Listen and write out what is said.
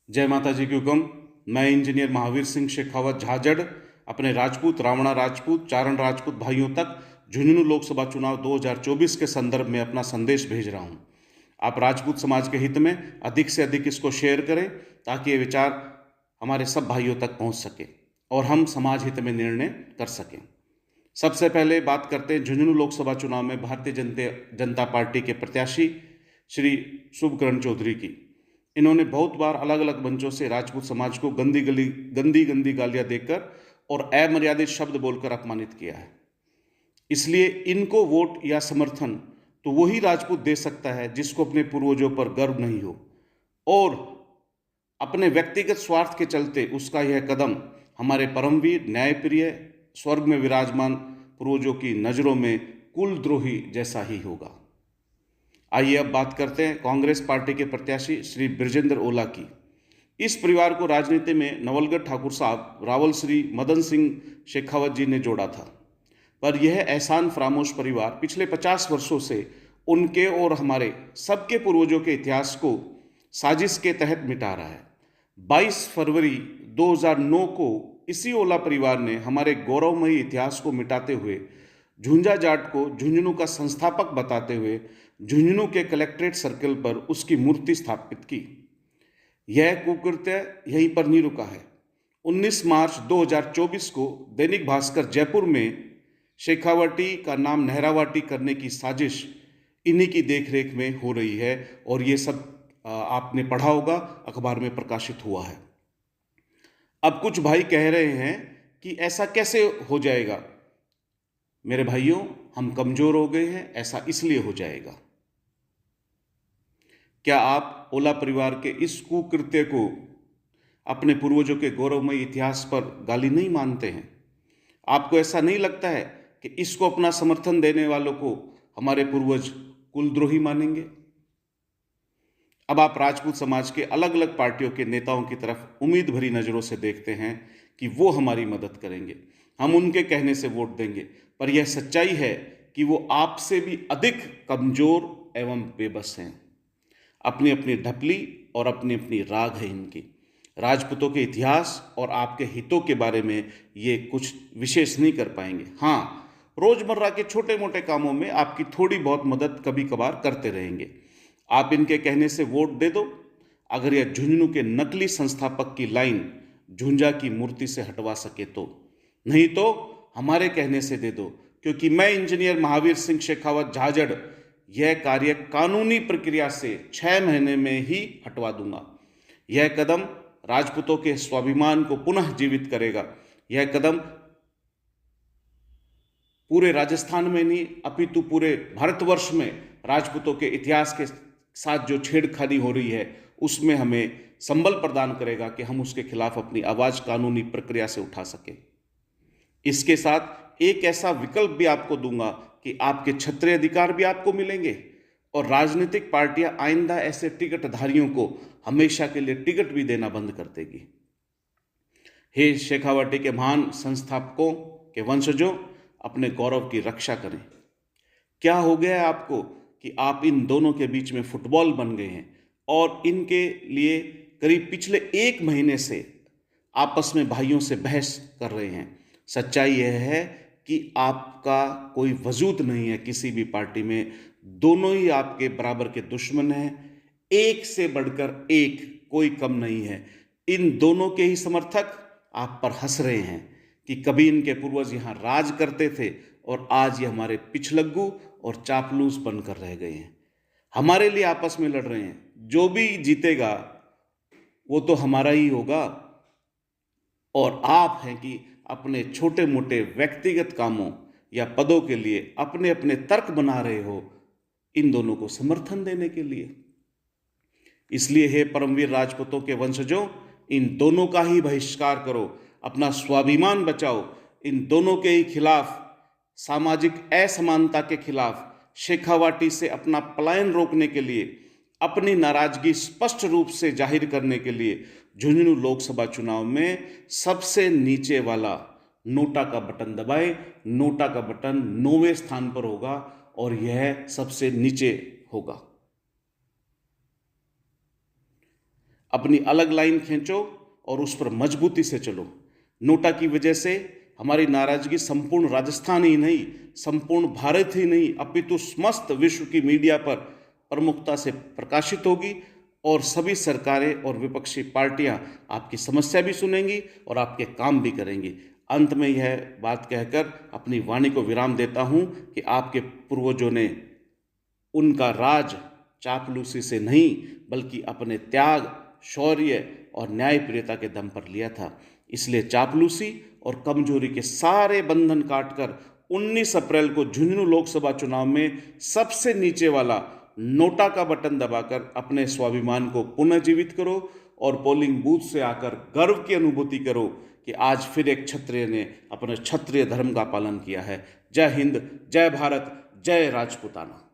जय माता जी की हुक्म। मैं इंजीनियर महावीर सिंह शेखावत झाजड़ अपने राजपूत, रावणा राजपूत, चारण राजपूत भाइयों तक झुंझुनू लोकसभा चुनाव 2024 के संदर्भ में अपना संदेश भेज रहा हूं। आप राजपूत समाज के हित में अधिक से अधिक इसको शेयर करें ताकि ये विचार हमारे सब भाइयों तक पहुंच सके और हम समाज हित में निर्णय कर सकें। सबसे पहले बात करते हैं झुंझुनू लोकसभा चुनाव में भारतीय जनता पार्टी के प्रत्याशी श्री शुभकरण चौधरी की। इन्होंने बहुत बार अलग अलग मंचों से राजपूत समाज को गंदी गंदी गालियां देकर और अमर्यादित शब्द बोलकर अपमानित किया है। इसलिए इनको वोट या समर्थन तो वही राजपूत दे सकता है जिसको अपने पूर्वजों पर गर्व नहीं हो और अपने व्यक्तिगत स्वार्थ के चलते उसका यह कदम हमारे परमवीर, न्यायप्रिय, स्वर्ग में विराजमान पूर्वजों की नज़रों में कुलद्रोही जैसा ही होगा। आइए अब बात करते हैं कांग्रेस पार्टी के प्रत्याशी श्री बृजेंद्र ओला की। इस परिवार को राजनीति में नवलगढ़ ठाकुर साहब, रावल श्री मदन सिंह शेखावत जी ने जोड़ा था, पर यह एहसान फरामोश परिवार पिछले 50 वर्षों से उनके और हमारे सबके पूर्वजों के इतिहास को साजिश के तहत मिटा रहा है। 22 फरवरी 2009 को इसी ओला परिवार ने हमारे गौरवमयी इतिहास को मिटाते हुए झुंझा जाट को झुंझुनू का संस्थापक बताते हुए झुंझुनू के कलेक्ट्रेट सर्कल पर उसकी मूर्ति स्थापित की। यह कुकृत्य यहीं पर नहीं रुका है। 19 मार्च 2024 को दैनिक भास्कर जयपुर में शेखावटी का नाम नहरावाटी करने की साजिश इन्हीं की देखरेख में हो रही है और ये सब आपने पढ़ा होगा, अखबार में प्रकाशित हुआ है। अब कुछ भाई कह रहे हैं कि ऐसा कैसे हो जाएगा। मेरे भाइयों, हम कमजोर हो गए हैं, ऐसा इसलिए हो जाएगा। क्या आप ओला परिवार के इस कुकृत्य को अपने पूर्वजों के गौरवमय इतिहास पर गाली नहीं मानते हैं? आपको ऐसा नहीं लगता है कि इसको अपना समर्थन देने वालों को हमारे पूर्वज कुलद्रोही मानेंगे? अब आप राजपूत समाज के अलग अलग पार्टियों के नेताओं की तरफ उम्मीद भरी नज़रों से देखते हैं कि वो हमारी मदद करेंगे, हम उनके कहने से वोट देंगे, पर यह सच्चाई है कि वो आपसे भी अधिक कमजोर एवं बेबस हैं। अपनी अपनी ढपली और अपनी अपनी राग है इनकी। राजपूतों के इतिहास और आपके हितों के बारे में ये कुछ विशेष नहीं कर पाएंगे। हाँ, रोजमर्रा के छोटे मोटे कामों में आपकी थोड़ी बहुत मदद कभी कभार करते रहेंगे। आप इनके कहने से वोट दे दो। अगर यह झुंझुनू के नकली संस्थापक की लाइन झुंझा की मूर्ति से हटवा सके तो, नहीं तो हमारे कहने से दे दो, क्योंकि मैं इंजीनियर महावीर सिंह शेखावत झाजड़ यह कार्य कानूनी प्रक्रिया से 6 महीने में ही हटवा दूंगा। यह कदम राजपूतों के स्वाभिमान को पुनः जीवित करेगा। यह कदम पूरे राजस्थान में नहीं अपितु पूरे भारतवर्ष में राजपूतों के इतिहास के साथ जो छेड़खानी हो रही है उसमें हमें संबल प्रदान करेगा कि हम उसके खिलाफ अपनी आवाज कानूनी प्रक्रिया से उठा सके। इसके साथ एक ऐसा विकल्प भी आपको दूंगा कि आपके क्षत्रिय अधिकार भी आपको मिलेंगे और राजनीतिक पार्टियां आइंदा ऐसे टिकटधारियों को हमेशा के लिए टिकट भी देना बंद कर देगी। हे शेखावटी के महान संस्थापकों के वंशजों, अपने गौरव की रक्षा करें। क्या हो गया है आपको कि आप इन दोनों के बीच में फुटबॉल बन गए हैं और इनके लिए करीब पिछले 1 महीने से आपस में भाइयों से बहस कर रहे हैं। सच्चाई यह है कि आपका कोई वजूद नहीं है किसी भी पार्टी में। दोनों ही आपके बराबर के दुश्मन हैं, एक से बढ़कर एक, कोई कम नहीं है। इन दोनों के ही समर्थक आप पर हंस रहे हैं कि कभी इनके पूर्वज यहाँ राज करते थे और आज ये हमारे पिछलग्गू और चापलूस बनकर रह गए हैं। हमारे लिए आपस में लड़ रहे हैं। जो भी जीतेगा वो तो हमारा ही होगा। और आप हैं कि अपने छोटे मोटे व्यक्तिगत कामों या पदों के लिए अपने अपने तर्क बना रहे हो इन दोनों को समर्थन देने के लिए। इसलिए हे परमवीर राजपूतों के वंशजों, इन दोनों का ही बहिष्कार करो, अपना स्वाभिमान बचाओ। इन दोनों के ही खिलाफ, सामाजिक असमानता के खिलाफ, शेखावाटी से अपना पलायन रोकने के लिए, अपनी नाराजगी स्पष्ट रूप से जाहिर करने के लिए झुंझुनू लोकसभा चुनाव में सबसे नीचे वाला नोटा का बटन दबाए। नोटा का बटन 9वें स्थान पर होगा और यह सबसे नीचे होगा। अपनी अलग लाइन खींचो और उस पर मजबूती से चलो। नोटा की वजह से हमारी नाराजगी संपूर्ण राजस्थान ही नहीं, संपूर्ण भारत ही नहीं, अपितु समस्त विश्व की मीडिया पर प्रमुखता से प्रकाशित होगी और सभी सरकारें और विपक्षी पार्टियां आपकी समस्या भी सुनेंगी और आपके काम भी करेंगी। अंत में यह बात कहकर अपनी वाणी को विराम देता हूं कि आपके पूर्वजों ने उनका राज चापलूसी से नहीं बल्कि अपने त्याग, शौर्य और न्यायप्रियता के दम पर लिया था। इसलिए चापलूसी और कमजोरी के सारे बंधन काटकर 19 अप्रैल को झुंझुनू लोकसभा चुनाव में सबसे नीचे वाला नोटा का बटन दबाकर अपने स्वाभिमान को पुनर्जीवित करो और पोलिंग बूथ से आकर गर्व की अनुभूति करो कि आज फिर एक क्षत्रिय ने अपने क्षत्रिय धर्म का पालन किया है। जय हिंद, जय भारत, जय राजपूताना।